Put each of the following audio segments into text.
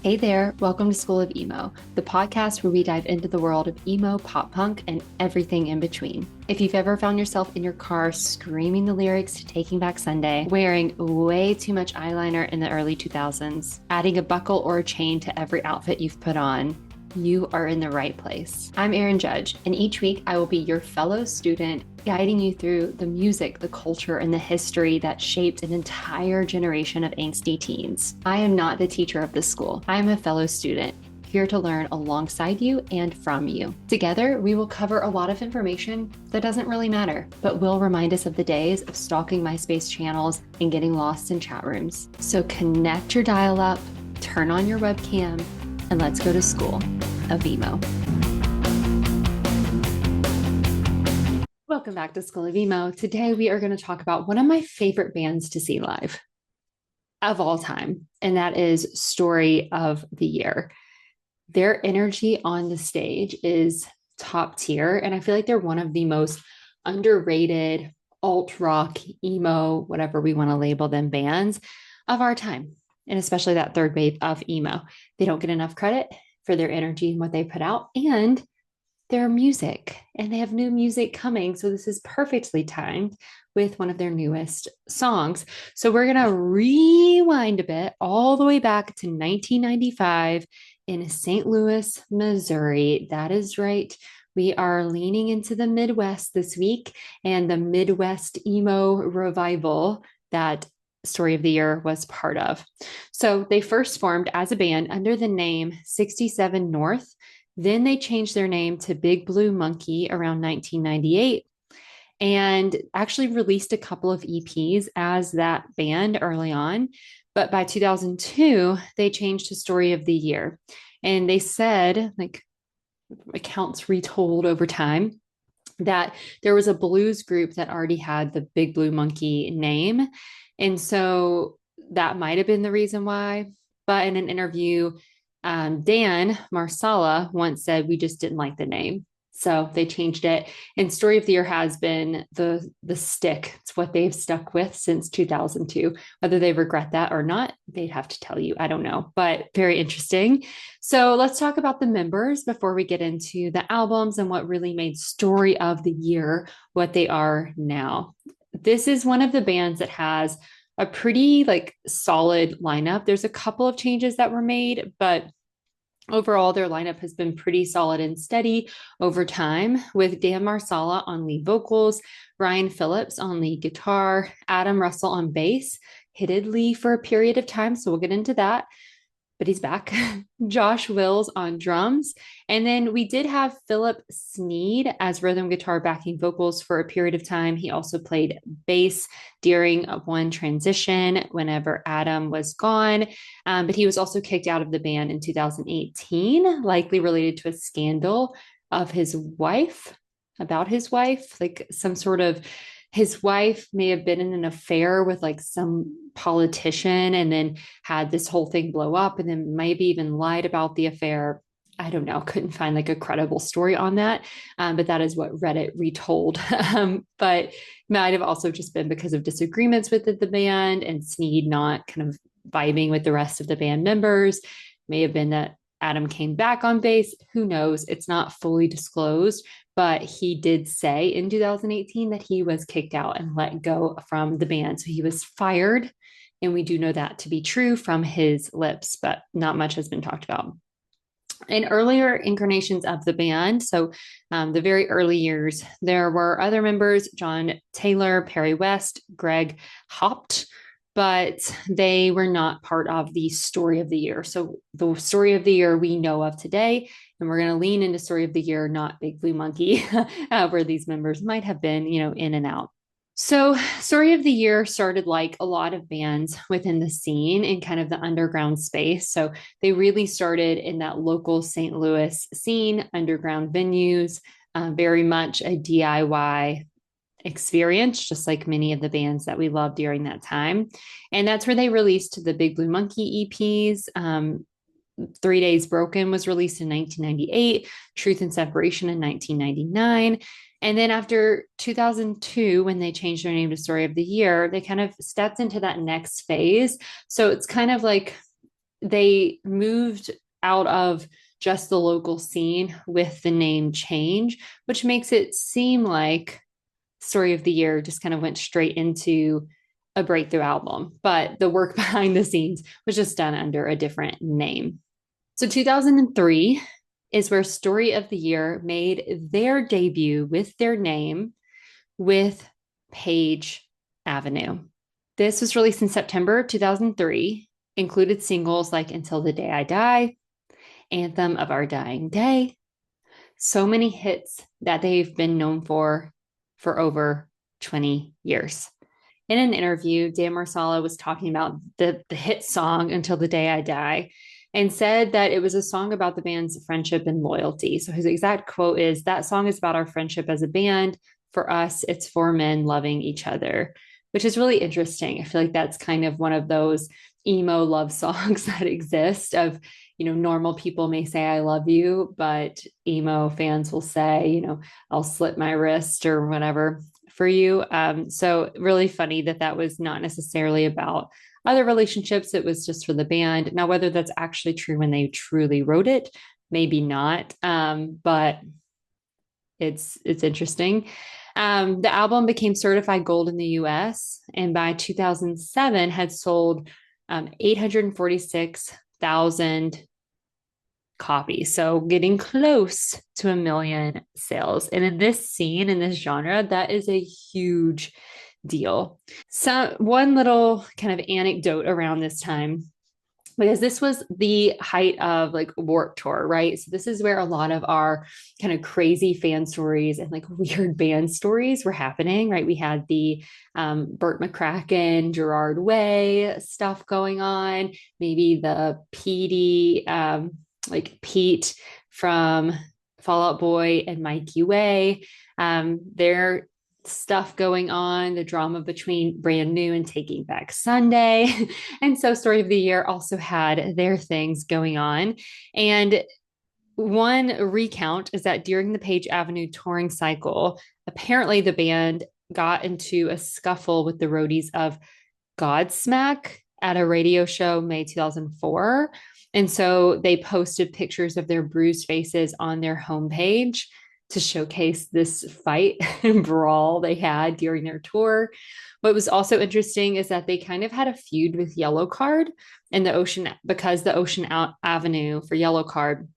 Hey there, welcome to School of Emo, the podcast where we dive into the world of emo, pop punk, and everything in between. If you've ever found yourself in your car screaming the lyrics to Taking Back Sunday, wearing way too much eyeliner in the early 2000s, adding a buckle or a chain to every outfit you've put on, you are in the right place. I'm Erin Judge, and each week I will be your fellow student, guiding you through the music, the culture, and the history that shaped an entire generation of angsty teens. I am not the teacher of this school. I am a fellow student, here to learn alongside you and from you. Together, we will cover a lot of information that doesn't really matter, but will remind us of the days of stalking MySpace channels and getting lost in chat rooms. So connect your dial-up, turn on your webcam, and let's go to School of Emo. Welcome back to School of Emo. Today we are going to talk about one of my favorite bands to see live of all time, and that is Story of the Year. Their energy on the stage is top tier, and I feel like they're one of the most underrated alt rock, emo, whatever we want to label them, bands of our time, and especially that third wave of emo. They don't get enough credit for their energy and what they put out, and their music, and they have new music coming. So this is perfectly timed with one of their newest songs. So we're going to rewind a bit all the way back to 1995 in St. Louis, Missouri. That is right. We are leaning into the Midwest this week and the Midwest emo revival that Story of the Year was part of. So they first formed as a band under the name 67 North. Then they changed their name to Big Blue Monkey around 1998 and actually released a couple of EPs as that band early on. But by 2002, they changed to Story of the Year. And they said, like accounts retold over time, that there was a blues group that already had the Big Blue Monkey name. And so that might have been the reason why. But in an interview, Dan Marsala once said, we just didn't like the name. So they changed it. And Story of the Year has been the stick. It's what they've stuck with since 2002. Whether they regret that or not, they'd have to tell you. I don't know, but very interesting. So let's talk about the members before we get into the albums and what really made Story of the Year what they are now. This is one of the bands that has a pretty solid lineup. There's a couple of changes that were made, but overall, their lineup has been pretty solid and steady over time, with Dan Marsala on lead vocals, Ryan Phillips on lead guitar, Adam Russell on bass, hittedly for a period of time. So we'll get into that, but he's back. Josh Wills on drums. And then we did have Philip Sneed as rhythm guitar backing vocals for a period of time. He also played bass during one transition whenever Adam was gone. But he was also kicked out of the band in 2018, likely related to a scandal of his wife, about his wife, like some sort of his wife may have been in an affair with some politician and then had this whole thing blow up and then maybe even lied about the affair. I don't know, couldn't find a credible story on that. But that is what Reddit retold. But might have also just been because of disagreements with the band and Sneed not kind of vibing with the rest of the band members. May have been that Adam came back on bass. Who knows? It's not fully disclosed, but he did say in 2018 that he was kicked out and let go from the band. So he was fired. And we do know that to be true from his lips, but not much has been talked about. In earlier incarnations of the band, so the very early years, there were other members, John Taylor, Perry West, Greg Hopt, but they were not part of the Story of the Year. So the Story of the Year we know of today, and we're going to lean into Story of the Year, not Big Blue Monkey, where these members might have been, in and out. So Story of the Year started like a lot of bands within the scene in kind of the underground space. So they really started in that local St. Louis scene, underground venues, very much a DIY experience, just like many of the bands that we loved during that time. And that's where they released the Big Blue Monkey EPs. 3 Days Broken was released in 1998, Truth and Separation in 1999. And then after 2002, when they changed their name to Story of the Year, they kind of stepped into that next phase. So it's kind of like they moved out of just the local scene with the name change, which makes it seem like Story of the Year just kind of went straight into a breakthrough album. But the work behind the scenes was just done under a different name. So 2003 is where Story of the Year made their debut with their name with Page Avenue. This was released in September 2003, included singles like Until the Day I Die, Anthem of Our Dying Day. So many hits that they've been known for over 20 years. In an interview, Dan Marsala was talking about the hit song Until the Day I Die and said that it was a song about the band's friendship and loyalty. So his exact quote is, "That song is about our friendship as a band. For us, it's four men loving each other," which is really interesting. I feel like that's kind of one of those emo love songs that exist of, normal people may say I love you, but emo fans will say, I'll slit my wrist or whatever for you. So really funny that that was not necessarily about other relationships. It was just for the band. Now, whether that's actually true when they truly wrote it, maybe not. But it's interesting. The album became certified gold in the US, and by 2007 had sold 846,000 copies. So getting close to a million sales. And in this scene, in this genre, that is a huge deal. So one little kind of anecdote around this time, because this was the height of like Warped Tour, right? So this is where a lot of our kind of crazy fan stories and like weird band stories were happening, right? We had the Burt McCracken, Gerard Way stuff going on, maybe the Petey, like Pete from Fall Out Boy and Mikey Way. Their stuff going on, the drama between Brand New and Taking Back Sunday. And so Story of the Year also had their things going on. And one recount is that during the Page Avenue touring cycle, apparently the band got into a scuffle with the roadies of Godsmack at a radio show May 2004. And so they posted pictures of their bruised faces on their homepage to showcase this fight and brawl they had during their tour. What was also interesting is that they kind of had a feud with Yellow Card and the Ocean, because the Ocean Avenue for Yellow Card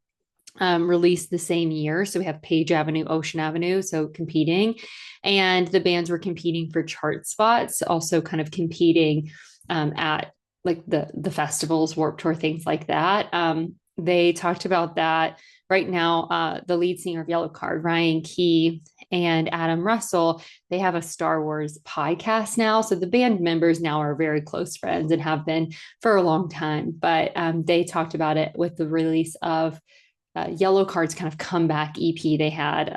released the same year. So we have Page Avenue, Ocean Avenue, so competing. And the bands were competing for chart spots, also kind of competing at like the festivals, Warped Tour, things like that. They talked about that. Right now, the lead singer of Yellow Card, Ryan Key, and Adam Russell, they have a Star Wars podcast now. So the band members now are very close friends and have been for a long time. But they talked about it with the release of Yellow Card's kind of comeback EP they had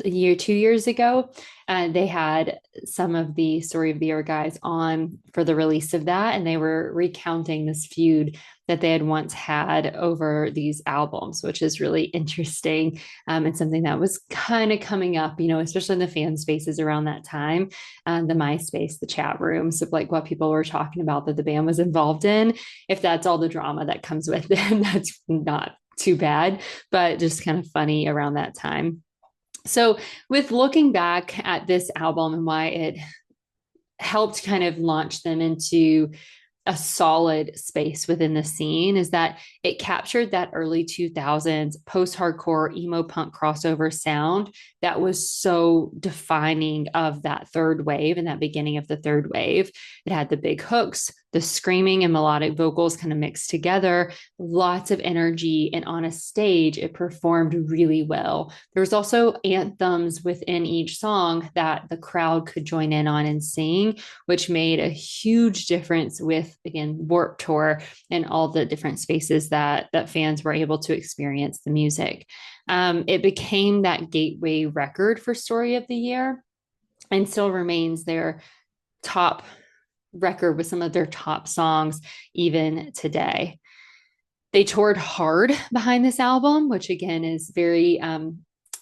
a year, 2 years ago. They had some of the Story of the Year guys on for the release of that, and they were recounting this feud that they had once had over these albums, which is really interesting and something that was kind of coming up, especially in the fan spaces around that time, the MySpace, the chat rooms of like what people were talking about that the band was involved in. If that's all the drama that comes with it, that's not too bad, but just kind of funny around that time. So, with looking back at this album and why it helped kind of launch them into a solid space within the scene, is that it captured that early 2000s post-hardcore emo punk crossover sound that was so defining of that third wave and that beginning of the third wave. It had the big hooks, the screaming and melodic vocals kind of mixed together, lots of energy, and on a stage it performed really well. There was also anthems within each song that the crowd could join in on and sing, which made a huge difference with, again, Warped Tour and all the different spaces that fans were able to experience the music. It became that gateway record for Story of the Year and still remains their top record with some of their top songs even today. They toured hard behind this album, which again is very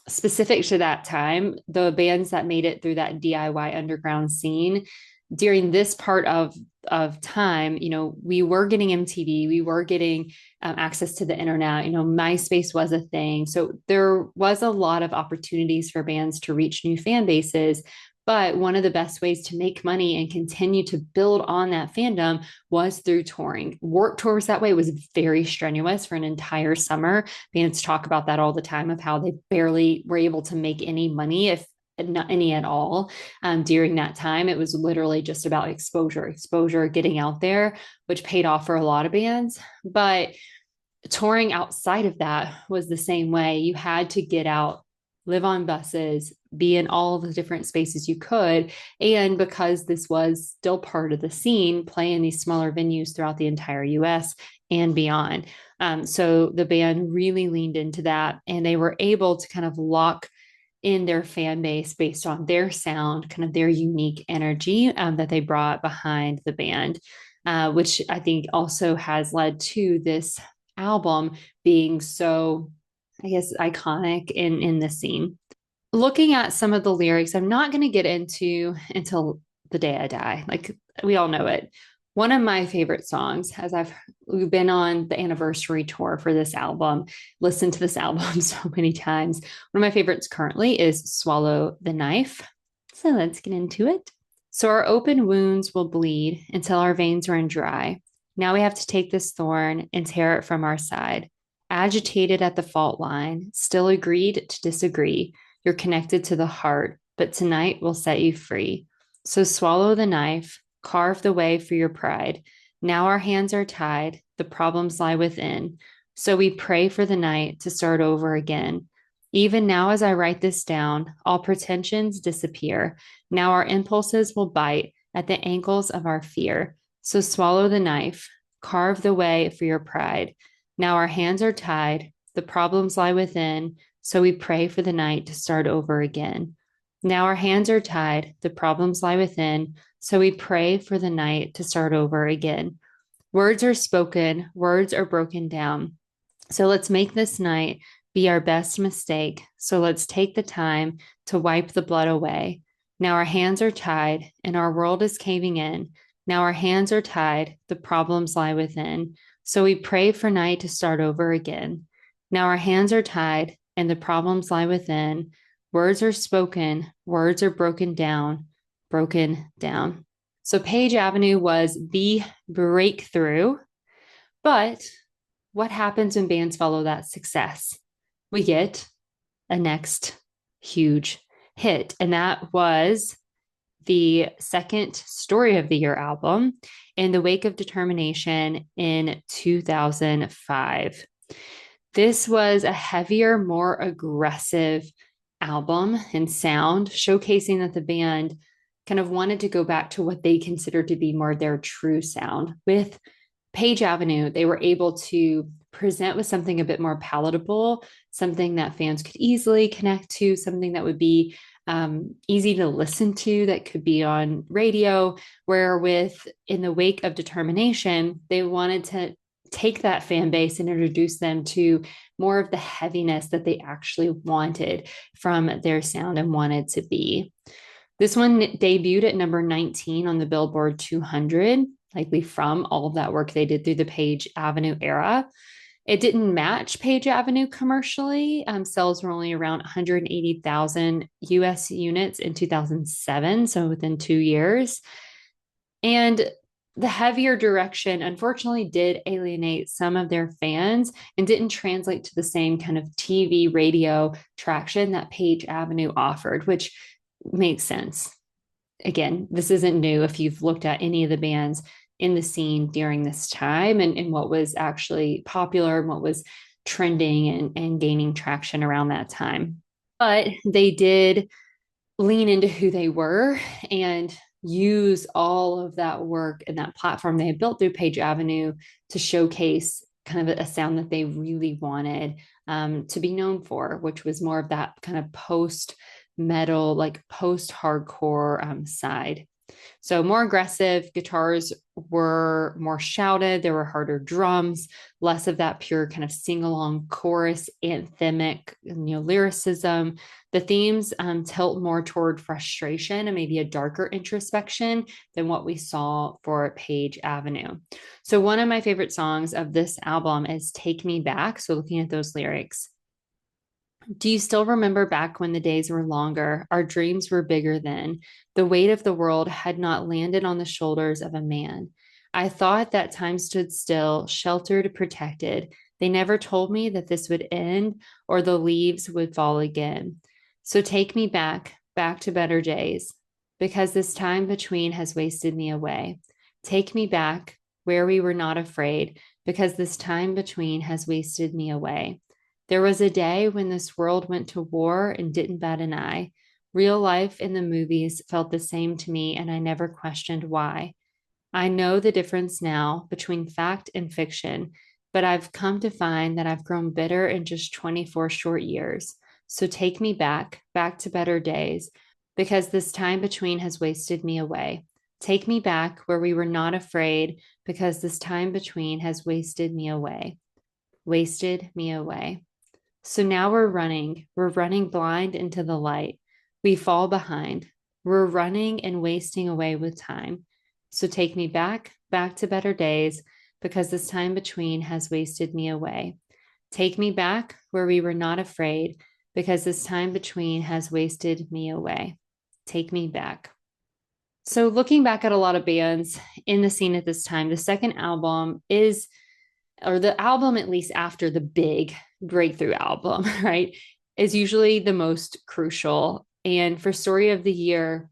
specific to that time. The bands that made it through that DIY underground scene during this part of time, we were getting MTV, we were getting access to the internet, MySpace was a thing. So there was a lot of opportunities for bands to reach new fan bases. But one of the best ways to make money and continue to build on that fandom was through touring. Warped Tour was that way. It was very strenuous for an entire summer. Bands talk about that all the time of how they barely were able to make any money, if not any at all, during that time. It was literally just about exposure, getting out there, which paid off for a lot of bands. But touring outside of that was the same way. You had to get out, live on buses, be in all the different spaces you could. And because this was still part of the scene, play in these smaller venues throughout the entire US and beyond. So the band really leaned into that, and they were able to kind of lock in their fan base based on their sound, kind of their unique energy that they brought behind the band, which I think also has led to this album being so, I guess, iconic in the scene. Looking at some of the lyrics, I'm not going to get into until the day I die. Like, we all know it. One of my favorite songs, as we've been on the anniversary tour for this album, listened to this album so many times. One of my favorites currently is Swallow the Knife. So let's get into it. So our open wounds will bleed until our veins run dry. Now we have to take this thorn and tear it from our side. Agitated at the fault line, still agreed to disagree. You're connected to the heart, but tonight will set you free. So swallow the knife, carve the way for your pride. Now our hands are tied, the problems lie within. So we pray for the night to start over again. Even now, as I write this down, all pretensions disappear. Now our impulses will bite at the ankles of our fear. So swallow the knife, carve the way for your pride. Now our hands are tied, the problems lie within. So we pray for the night to start over again. Now our hands are tied, the problems lie within. So we pray for the night to start over again. Words are spoken, words are broken down. So let's make this night be our best mistake. So let's take the time to wipe the blood away. Now our hands are tied and our world is caving in. Now our hands are tied, the problems lie within. So we pray for night to start over again. Now our hands are tied and the problems lie within. Words are spoken, words are broken down, broken down. So Page Avenue was the breakthrough. But what happens when bands follow that success? We get a next huge hit, and that was the second Story of the Year album, In the Wake of Determination in 2005. This was a heavier, more aggressive album and sound, showcasing that the band kind of wanted to go back to what they considered to be more their true sound. With Page Avenue, they were able to present with something a bit more palatable, something that fans could easily connect to, something that would be easy to listen to, that could be on radio. Where with In the Wake of Determination, they wanted to take that fan base and introduce them to more of the heaviness that they actually wanted from their sound and wanted to be. This one debuted at number 19 on the Billboard 200, likely from all of that work they did through the Page Avenue era. It didn't match Page Avenue commercially. Sales were only around 180,000 US units in 2007, so within 2 years. And the heavier direction, unfortunately, did alienate some of their fans and didn't translate to the same kind of TV, radio traction that Page Avenue offered, which makes sense. Again, this isn't new if you've looked at any of the bands in the scene during this time and what was actually popular and what was trending and gaining traction around that time. But they did lean into who they were and use all of that work and that platform they had built through Page Avenue to showcase kind of a sound that they really wanted to be known for, which was more of that kind of post metal, like post hardcore side. So more aggressive guitars were more shouted. There were harder drums, less of that pure kind of sing-along chorus, anthemic, lyricism. The themes tilt more toward frustration and maybe a darker introspection than what we saw for Page Avenue. So one of my favorite songs of this album is Take Me Back. So looking at those lyrics. Do you still remember back when the days were longer? Our dreams were bigger then. The weight of the world had not landed on the shoulders of a man. I thought that time stood still, sheltered, protected. They never told me that this would end or the leaves would fall again. So take me back, back to better days, because this time between has wasted me away. Take me back where we were not afraid, because this time between has wasted me away. There was a day when this world went to war and didn't bat an eye. Real life in the movies felt the same to me, and I never questioned why. I know the difference now between fact and fiction, but I've come to find that I've grown bitter in just 24 short years. So take me back, back to better days, because this time between has wasted me away. Take me back where we were not afraid, because this time between has wasted me away. Wasted me away. So now we're running blind into the light. We fall behind. We're running and wasting away with time. So take me back, back to better days, because this time between has wasted me away. Take me back where we were not afraid, because this time between has wasted me away. Take me back. So looking back at a lot of bands in the scene at this time, the second album is, or the album at least after the big breakthrough album, right, is usually the most crucial. And for Story of the Year,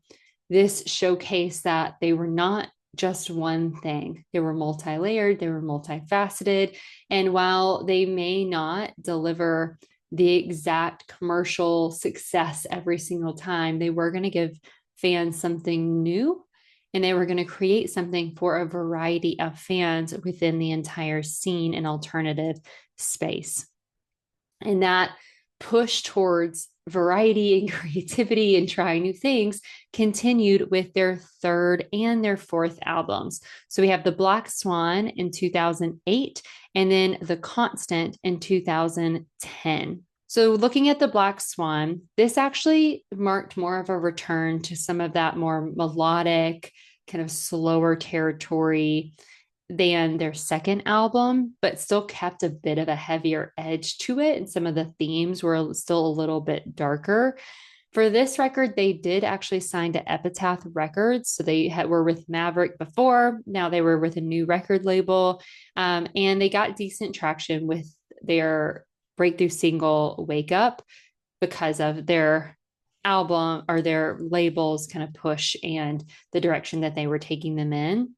this showcased that they were not just one thing. They were multi-layered, they were multifaceted. And while they may not deliver the exact commercial success every single time, they were going to give fans something new, and they were going to create something for a variety of fans within the entire scene and alternative space. And that push towards variety and creativity and trying new things continued with their third and their fourth albums. So we have The Black Swan in 2008 and then The Constant in 2010. So looking at The Black Swan, this actually marked more of a return to some of that more melodic, kind of slower territory than their second album, but still kept a bit of a heavier edge to it. And some of the themes were still a little bit darker. For this record, they did actually sign to Epitaph Records. So they were with Maverick before. Now they were with a new record label. And they got decent traction with their breakthrough single, Wake Up, because of their album or their label's kind of push and the direction that they were taking them in.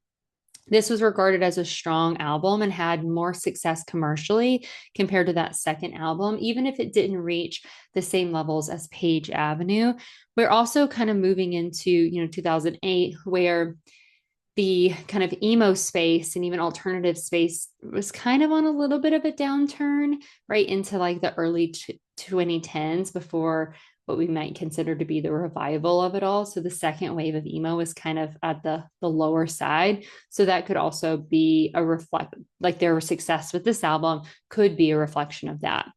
This was regarded as a strong album and had more success commercially compared to that second album, even if it didn't reach the same levels as Page Avenue. We're also kind of moving into, 2008, where the kind of emo space and even alternative space was kind of on a little bit of a downturn, right into like the early 2010s before what we might consider to be the revival of it all. So the second wave of emo was kind of at the lower side. So that could also be a like their success with this album could be a reflection of that.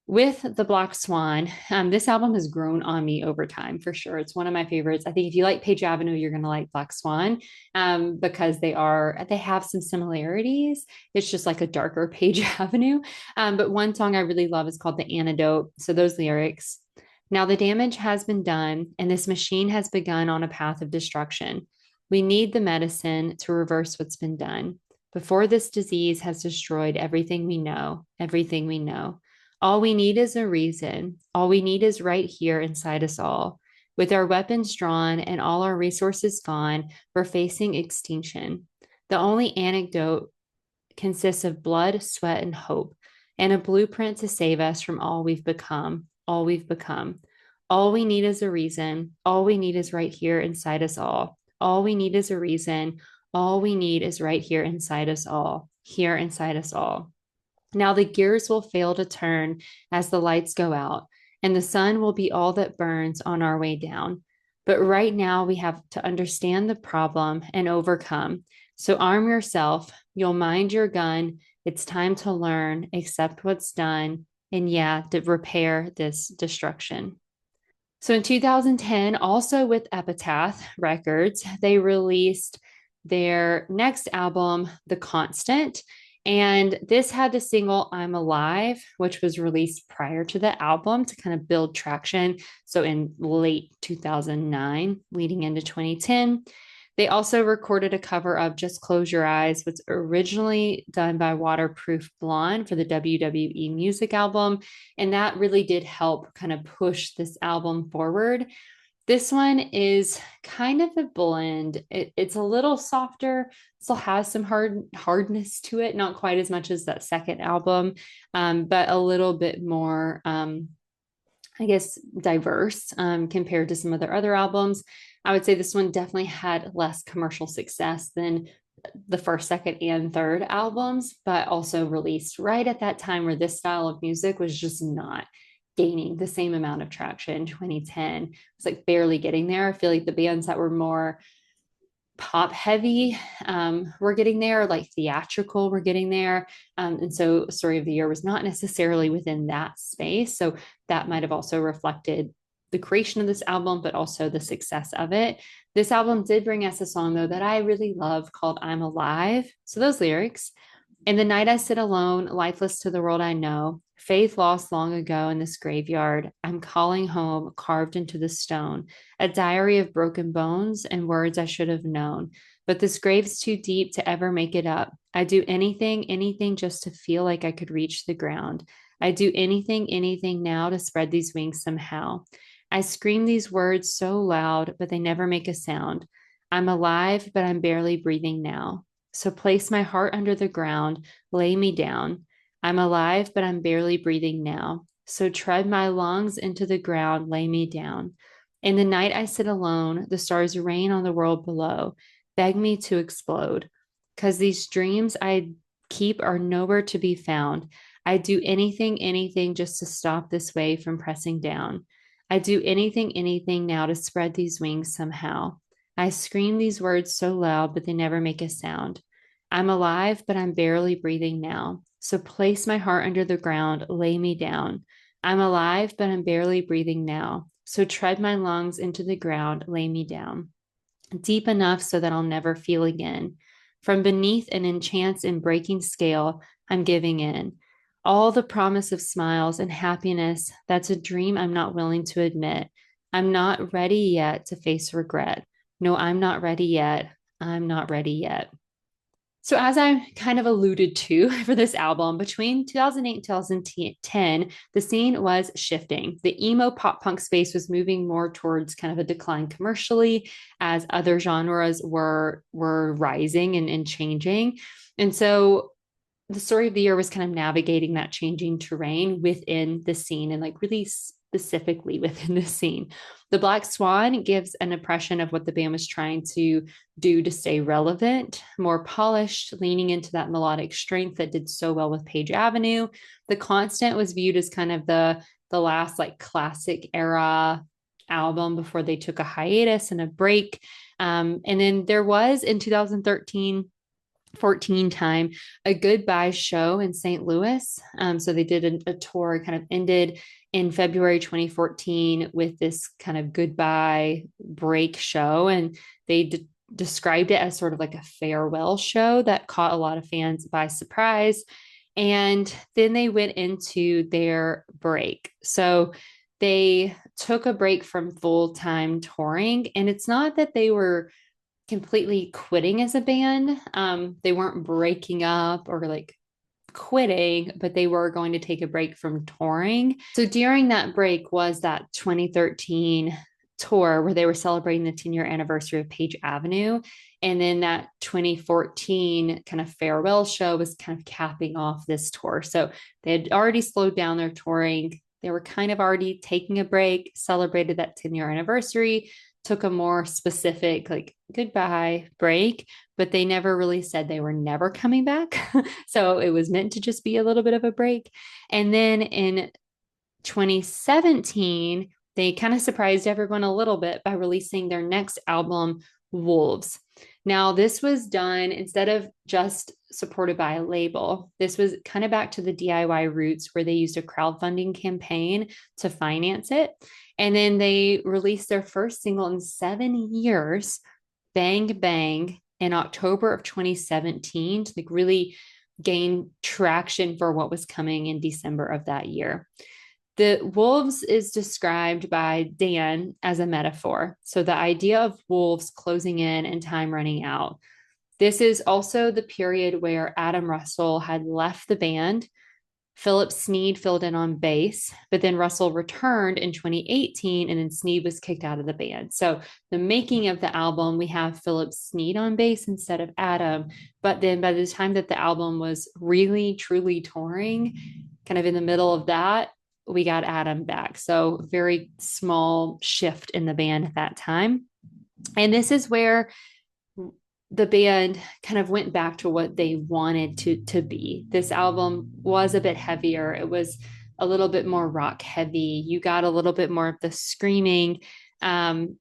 With The Black Swan, this album has grown on me over time for sure. It's one of my favorites. I think if you like Page Avenue, you're going to like Black Swan because they have some similarities. It's just like a darker Page Avenue. But one song I really love is called The Antidote. So those lyrics. Now the damage has been done, and this machine has begun on a path of destruction. We need the medicine to reverse what's been done. Before this disease has destroyed everything we know, everything we know. All we need is a reason. All we need is right here inside us all. With our weapons drawn and all our resources gone, we're facing extinction. The only antidote consists of blood, sweat, and hope, and a blueprint to save us from all we've become. All we've become. All we need is a reason. All we need is right here inside us all. All we need is a reason. All we need is right here inside us all. Here inside us all. Now the gears will fail to turn as the lights go out, and the sun will be all that burns on our way down. But right now we have to understand the problem and overcome. So arm yourself. You'll mind your gun. It's time to learn, accept what's done, and yeah, to repair this destruction. So in 2010, also with Epitaph Records, they released their next album, The Constant. And this had the single I'm Alive, which was released prior to the album to kind of build traction. So in late 2009, leading into 2010. They also recorded a cover of Just Close Your Eyes, which was originally done by Waterproof Blonde for the WWE music album. And that really did help kind of push this album forward. This one is kind of a blend. It's a little softer, still has some hardness to it, not quite as much as that second album, but a little bit more, I guess, diverse compared to some of their other albums. I would say this one definitely had less commercial success than the first, second, and third albums, but also released right at that time where this style of music was just not gaining the same amount of traction in 2010. It's like barely getting there. I feel like the bands that were more pop heavy we're getting there, like theatrical we're getting there, and so Story of the Year was not necessarily within that space, so that might have also reflected the creation of this album but also the success of it. This album did bring us a song though that I really love called I'm Alive. So those lyrics: in the night I sit alone, lifeless to the world I know, faith lost long ago in this graveyard. I'm calling home, carved into the stone, a diary of broken bones and words I should have known. But this grave's too deep to ever make it up. I'd do anything, anything just to feel like I could reach the ground. I'd do anything, anything now to spread these wings somehow. I scream these words so loud, but they never make a sound. I'm alive, but I'm barely breathing now. So place my heart under the ground, lay me down. I'm alive, but I'm barely breathing now. So tread my lungs into the ground, lay me down. In the night I sit alone, the stars rain on the world below, beg me to explode. Because these dreams I keep are nowhere to be found. I'd do anything, anything just to stop this wave from pressing down. I'd do anything, anything now to spread these wings somehow. I scream these words so loud, but they never make a sound. I'm alive, but I'm barely breathing now. So place my heart under the ground, lay me down. I'm alive, but I'm barely breathing now. So tread my lungs into the ground, lay me down. Deep enough so that I'll never feel again. From beneath an enchant's and breaking scale, I'm giving in. All the promise of smiles and happiness, that's a dream I'm not willing to admit. I'm not ready yet to face regret. No, I'm not ready yet. I'm not ready yet. So, as I kind of alluded to for this album, between 2008 and 2010, the scene was shifting. The emo pop punk space was moving more towards kind of a decline commercially as other genres were rising and changing. And so the Story of the Year was kind of navigating that changing terrain within the scene and like really specifically within the scene. The Black Swan gives an impression of what the band was trying to do to stay relevant, more polished, leaning into that melodic strength that did so well with Page Avenue. The Constant was viewed as kind of the last like classic era album before they took a hiatus and a break. And then there was in 2013 14 time a goodbye show in St. Louis. So they did a tour, kind of ended in February 2014 with this kind of goodbye break show. And they described it as sort of like a farewell show that caught a lot of fans by surprise. And then they went into their break. So they took a break from full-time touring. And it's not that they were completely quitting as a band. They weren't breaking up or like quitting, but they were going to take a break from touring. So during that break was that 2013 tour where they were celebrating the 10-year anniversary of Page Avenue. And then that 2014 kind of farewell show was kind of capping off this tour. So they had already slowed down their touring. They were kind of already taking a break, celebrated that 10-year anniversary, took a more specific like goodbye break, but they never really said they were never coming back. So it was meant to just be a little bit of a break. And then in 2017, they kind of surprised everyone a little bit by releasing their next album, Wolves. Now, this was done instead of just supported by a label. This was kind of back to the DIY roots where they used a crowdfunding campaign to finance it. And then they released their first single in 7 years, Bang Bang, in October of 2017 to like really gain traction for what was coming in December of that year. The wolves is described by Dan as a metaphor. So the idea of wolves closing in and time running out. This is also the period where Adam Russell had left the band. Philip Snead filled in on bass, but then Russell returned in 2018 and then Snead was kicked out of the band. So the making of the album, we have Philip Snead on bass instead of Adam. But then by the time that the album was really, truly touring, kind of in the middle of that, we got Adam back. So very small shift in the band at that time. And this is where the band kind of went back to what they wanted to be. This album was a bit heavier. It was a little bit more rock heavy. You got a little bit more of the screaming. And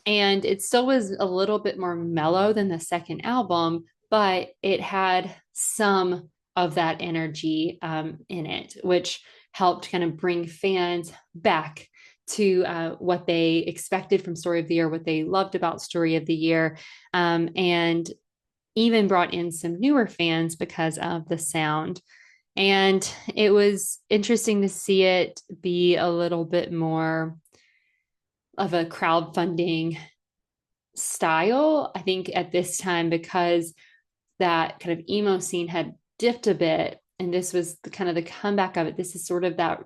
it still was a little bit more mellow than the second album, but it had some of that energy in it, which helped kind of bring fans back to what they expected from Story of the Year, what they loved about Story of the Year, and even brought in some newer fans because of the sound. And it was interesting to see it be a little bit more of a crowdfunding style, I think, at this time, because that kind of emo scene had dipped a bit. And this was kind of the comeback of it. This is sort of that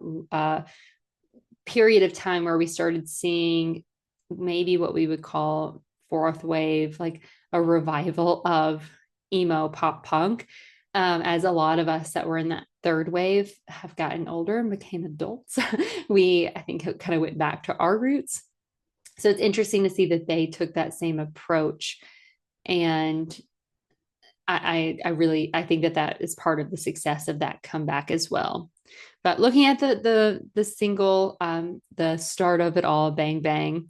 period of time where we started seeing maybe what we would call fourth wave, like a revival of emo pop punk, as a lot of us that were in that third wave have gotten older and became adults. I think it kind of went back to our roots. So it's interesting to see that they took that same approach. And I think that is part of the success of that comeback as well. But looking at the single, the start of it all, Bang Bang,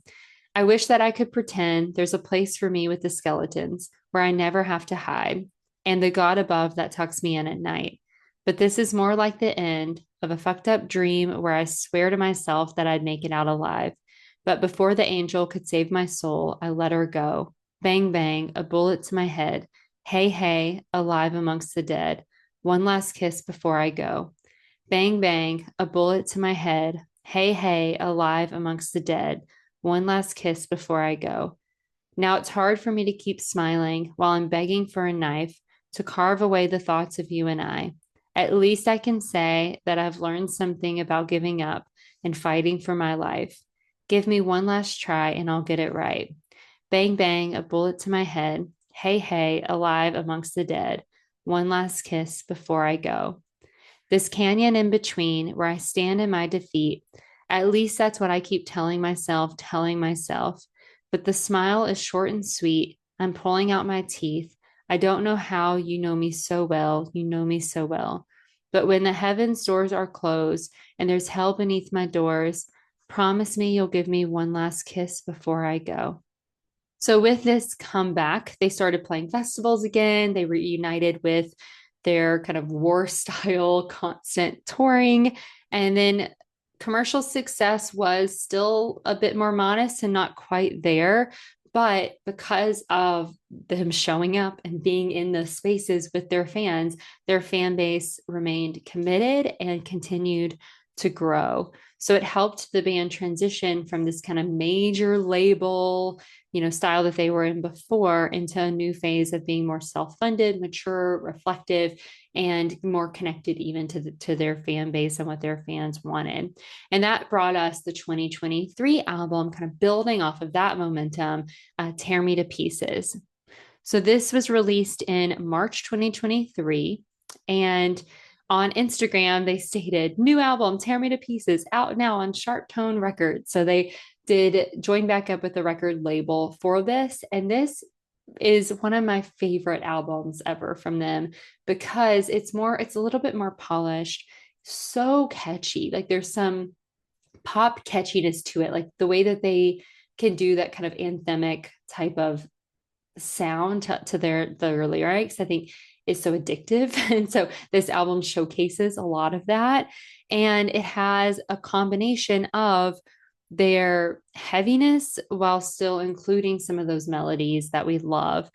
I wish that I could pretend there's a place for me with the skeletons where I never have to hide, and the God above that tucks me in at night. But this is more like the end of a fucked up dream where I swear to myself that I'd make it out alive. But before the angel could save my soul, I let her go. Bang, bang, a bullet to my head. Hey, hey, alive amongst the dead. One last kiss before I go. Bang, bang, a bullet to my head. Hey, hey, alive amongst the dead. One last kiss before I go. Now it's hard for me to keep smiling while I'm begging for a knife to carve away the thoughts of you and I. At least I can say that I've learned something about giving up and fighting for my life. Give me one last try and I'll get it right. Bang, bang, a bullet to my head. Hey, hey, alive amongst the dead. One last kiss before I go. This canyon in between where I stand in my defeat, at least that's what I keep telling myself. But the smile is short and sweet. I'm pulling out my teeth. I don't know how you know me so well. You know me so well. But when the heavens doors are closed and there's hell beneath my doors, promise me you'll give me one last kiss before I go. So with this comeback, they started playing festivals again. They reunited with their kind of war style constant touring. And then commercial success was still a bit more modest and not quite there. But because of them showing up and being in the spaces with their fans, their fan base remained committed and continued to grow. So it helped the band transition from this kind of major label, style that they were in before into a new phase of being more self-funded, mature, reflective, and more connected even to their fan base and what their fans wanted. And that brought us the 2023 album, kind of building off of that momentum, Tear Me to Pieces. So this was released in March 2023. And on Instagram, they stated, new album, Tear Me to Pieces, out now on Sharp Tone Records. So they did join back up with the record label for this. And this is one of my favorite albums ever from them because it's a little bit more polished, so catchy. Like there's some pop catchiness to it, like the way that they can do that kind of anthemic type of sound to their lyrics, I think is so addictive. And so this album showcases a lot of that. And it has a combination of their heaviness while still including some of those melodies that we love.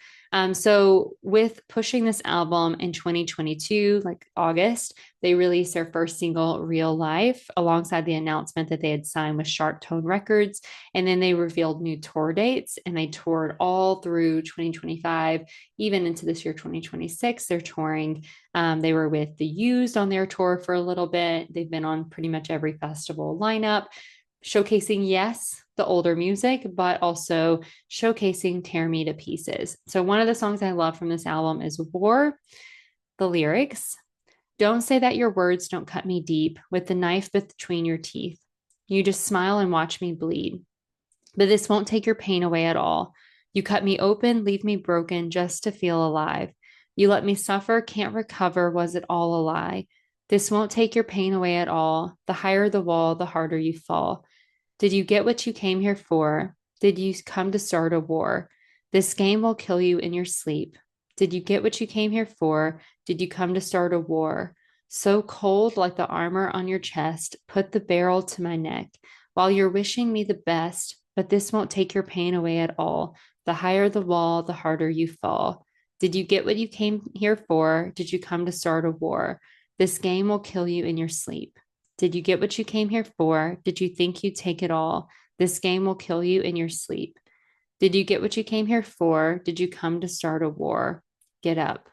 So with pushing this album in 2022, like August, they released their first single, Real Life, alongside the announcement that they had signed with Sharp Tone Records. And then they revealed new tour dates, and they toured all through 2025, even into this year, 2026. They're touring. They were with The Used on their tour for a little bit. They've been on pretty much every festival lineup, showcasing, yes, the older music, but also showcasing Tear Me to Pieces. So, one of the songs I love from this album is War. The lyrics: don't say that your words don't cut me deep with the knife between your teeth. You just smile and watch me bleed. But this won't take your pain away at all. You cut me open, leave me broken just to feel alive. You let me suffer, can't recover. Was it all a lie? This won't take your pain away at all. The higher the wall, the harder you fall. Did you get what you came here for? Did you come to start a war? This game will kill you in your sleep. Did you get what you came here for? Did you come to start a war? So cold like the armor on your chest, put the barrel to my neck. While you're wishing me the best, but this won't take your pain away at all. The higher the wall, the harder you fall. Did you get what you came here for? Did you come to start a war? This game will kill you in your sleep. Did you get what you came here for? Did you think you'd take it all? This game will kill you in your sleep. Did you get what you came here for? Did you come to start a war? Get up.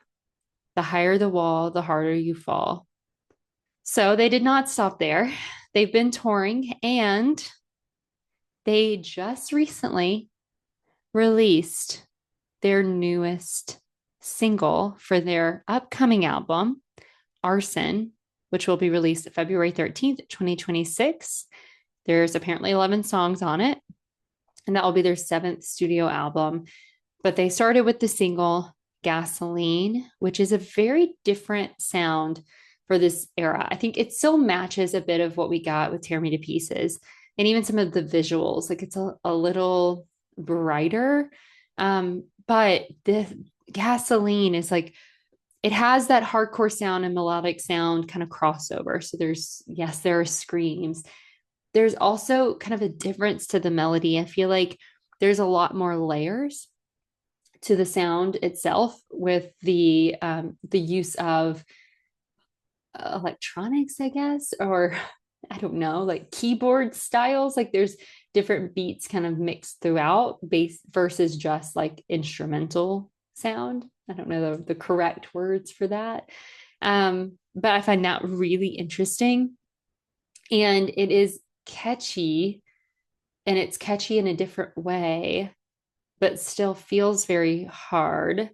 The higher the wall, the harder you fall. So they did not stop there. They've been touring, and they just recently released their newest single for their upcoming album, Arson, which will be released February 13th, 2026. There's apparently 11 songs on it, and that will be their 7th studio album. But they started with the single Gasoline, which is a very different sound for this era. I think it still matches a bit of what we got with Tear Me to Pieces, and even some of the visuals. Like, it's a little brighter. But the Gasoline is like, it has that hardcore sound and melodic sound kind of crossover. So yes, there are screams. There's also kind of a difference to the melody. I feel like there's a lot more layers to the sound itself with the use of electronics, I guess, or I don't know, like keyboard styles. Like, there's different beats kind of mixed throughout, bass versus just like instrumental sound. I don't know the correct words for that. But I find that really interesting. And it is catchy, and it's catchy in a different way, but still feels very hard.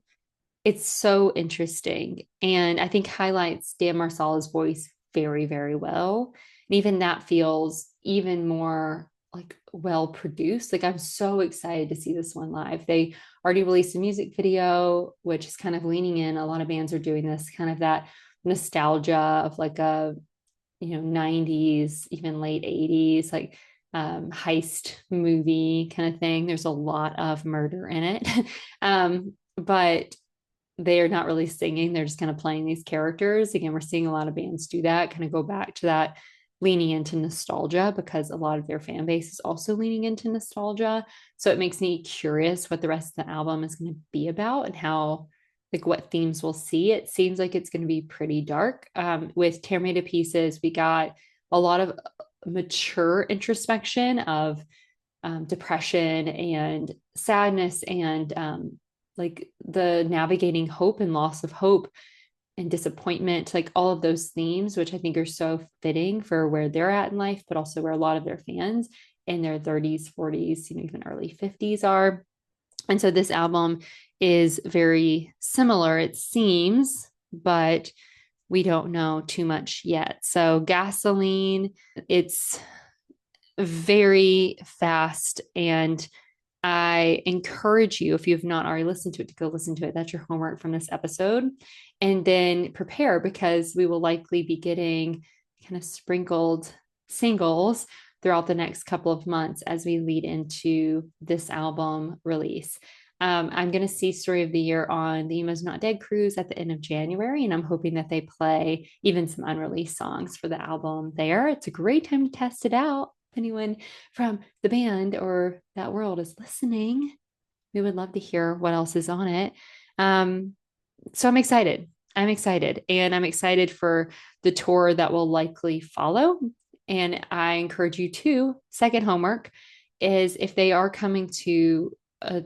It's so interesting. And I think highlights Dan Marsala's voice very, very well. And even that feels even more like well produced. Like, I'm so excited to see this one live. They already released a music video, which is kind of leaning in. A lot of bands are doing this, kind of that nostalgia of like a, 90s, even late 80s, like heist movie kind of thing. There's a lot of murder in it. But they are not really singing. They're just kind of playing these characters. Again, we're seeing a lot of bands do that, kind of go back to that, leaning into nostalgia, because a lot of their fan base is also leaning into nostalgia. So it makes me curious what the rest of the album is going to be about, and how, like, what themes we'll see. It seems like it's going to be pretty dark. With Tear Me to Pieces, we got a lot of mature introspection of depression and sadness, and like the navigating hope and loss of hope and disappointment, like all of those themes, which I think are so fitting for where they're at in life, but also where a lot of their fans in their 30s, 40s, even early 50s are. And so this album is very similar, it seems, but we don't know too much yet. So Gasoline, it's very fast, and I encourage you, if you have not already listened to it, to go listen to it. That's your homework from this episode. And then prepare, because we will likely be getting kind of sprinkled singles throughout the next couple of months as we lead into this album release. I'm going to see Story of the Year on the Emo's Not Dead cruise at the end of January, and I'm hoping that they play even some unreleased songs for the album there. It's a great time to test it out. If anyone from the band or that world is listening, we would love to hear what else is on it. So I'm excited. I'm excited. And I'm excited for the tour that will likely follow. And I encourage you to, second homework is if they are coming to a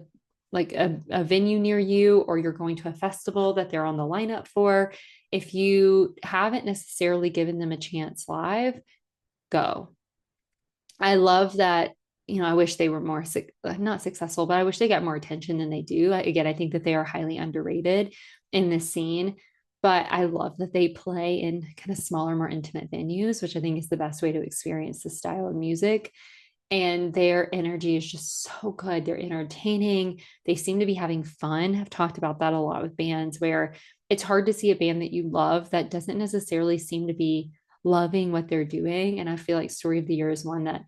a venue near you, or you're going to a festival that they're on the lineup for, if you haven't necessarily given them a chance live, go. I love that. I wish they were more not successful, but I wish they got more attention than they do. Again, I think that they are highly underrated in this scene, but I love that they play in kind of smaller, more intimate venues, which I think is the best way to experience this style of music. And their energy is just so good. They're entertaining. They seem to be having fun. I've talked about that a lot with bands where it's hard to see a band that you love that doesn't necessarily seem to be loving what they're doing. And I feel like Story of the Year is one that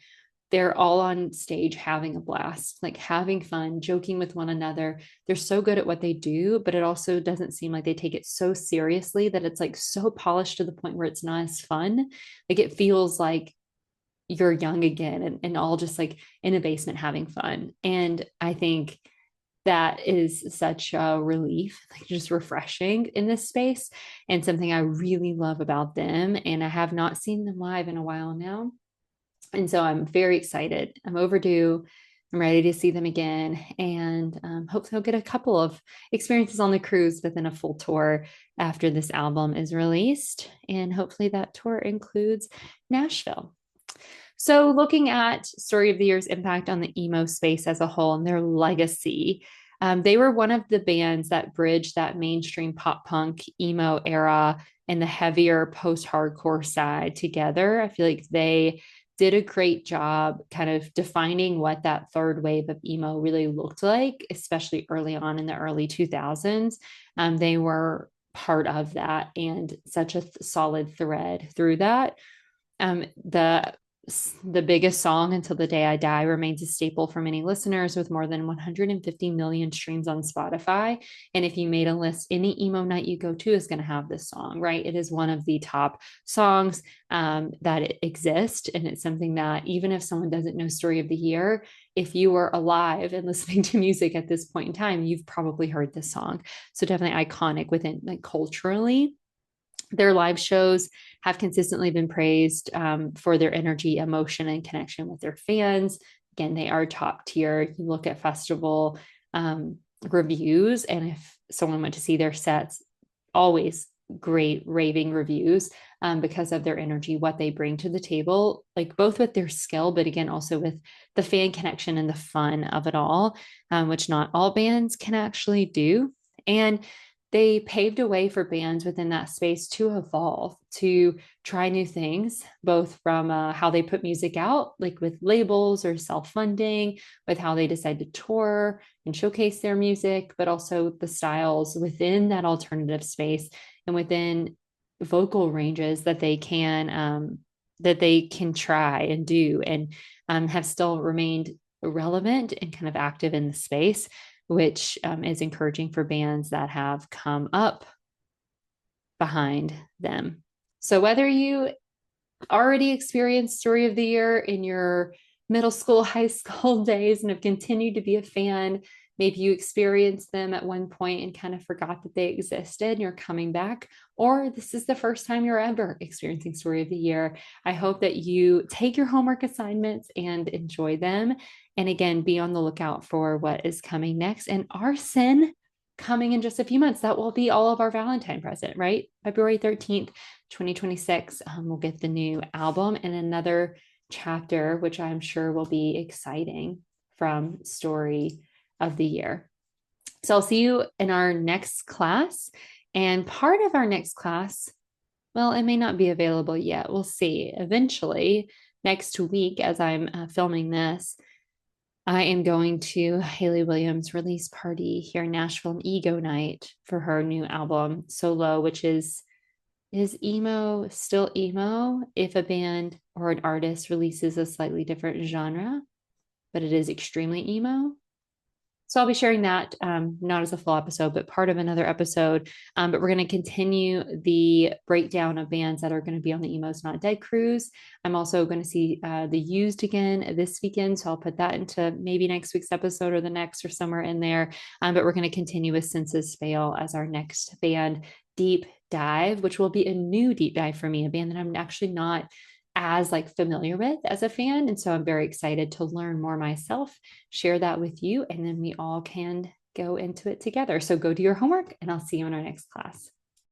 they're all on stage having a blast, like having fun, joking with one another. They're so good at what they do, but it also doesn't seem like they take it so seriously that it's like so polished to the point where it's not as fun. Like it feels like you're young again, and all just like in a basement having fun. And I think that is such a relief, like just refreshing in this space, and something I really love about them. And I have not seen them live in a while now. And so I'm very excited. I'm overdue. I'm ready to see them again. And hopefully I'll get a couple of experiences on the cruise within a full tour after this album is released. And hopefully that tour includes Nashville. So, looking at Story of the Year's impact on the emo space as a whole and their legacy, they were one of the bands that bridged that mainstream pop punk emo era and the heavier post hardcore side together. I feel like they did a great job kind of defining what that third wave of emo really looked like, especially early on in the early 2000s. They were part of that and such a solid thread through that. The biggest song, Until the Day I Die, remains a staple for many listeners with more than 150 million streams on Spotify. And if you made a list, any emo night you go to is going to have this song, right? It is one of the top songs that exist. And it's something that even if someone doesn't know Story of the Year, if you were alive and listening to music at this point in time, you've probably heard this song. So definitely iconic within like culturally. Their live shows have consistently been praised for their energy, emotion, and connection with their fans. Again, they are top tier. You look at festival reviews, and if someone went to see their sets, always great raving reviews because of their energy, what they bring to the table, like both with their skill, but again, also with the fan connection and the fun of it all, which not all bands can actually do. And they paved a way for bands within that space to evolve, to try new things, both from how they put music out, like with labels or self-funding, with how they decide to tour and showcase their music, but also the styles within that alternative space and within vocal ranges that they can try and do, and have still remained relevant and kind of active in the space, which is encouraging for bands that have come up behind them. So whether you already experienced Story of the Year in your middle school, high school days and have continued to be a fan, maybe you experienced them at one point and kind of forgot that they existed and you're coming back, or this is the first time you're ever experiencing Story of the Year, I hope that you take your homework assignments and enjoy them. And again, be on the lookout for what is coming next. And Arson coming in just a few months. That will be all of our Valentine present, right? February 13th, 2026. We'll get the new album and another chapter, which I'm sure will be exciting from Story of the Year. So I'll see you in our next class. And part of our next class, well, it may not be available yet. We'll see. Eventually, next week, as I'm filming this, I am going to Hayley Williams' release party here in Nashville, an ego night for her new album, Solo, which is emo still emo if a band or an artist releases a slightly different genre, but it is extremely emo. So I'll be sharing that, not as a full episode, but part of another episode. But we're going to continue the breakdown of bands that are going to be on the Emos Not Dead cruise. I'm also going to see the Used again this weekend. So I'll put that into maybe next week's episode or the next or somewhere in there. But we're going to continue with Senses Fail as our next band deep dive, which will be a new deep dive for me, a band that I'm actually not as like familiar with as a fan. And so I'm very excited to learn more myself, share that with you, and then we all can go into it together. So go do your homework and I'll see you in our next class.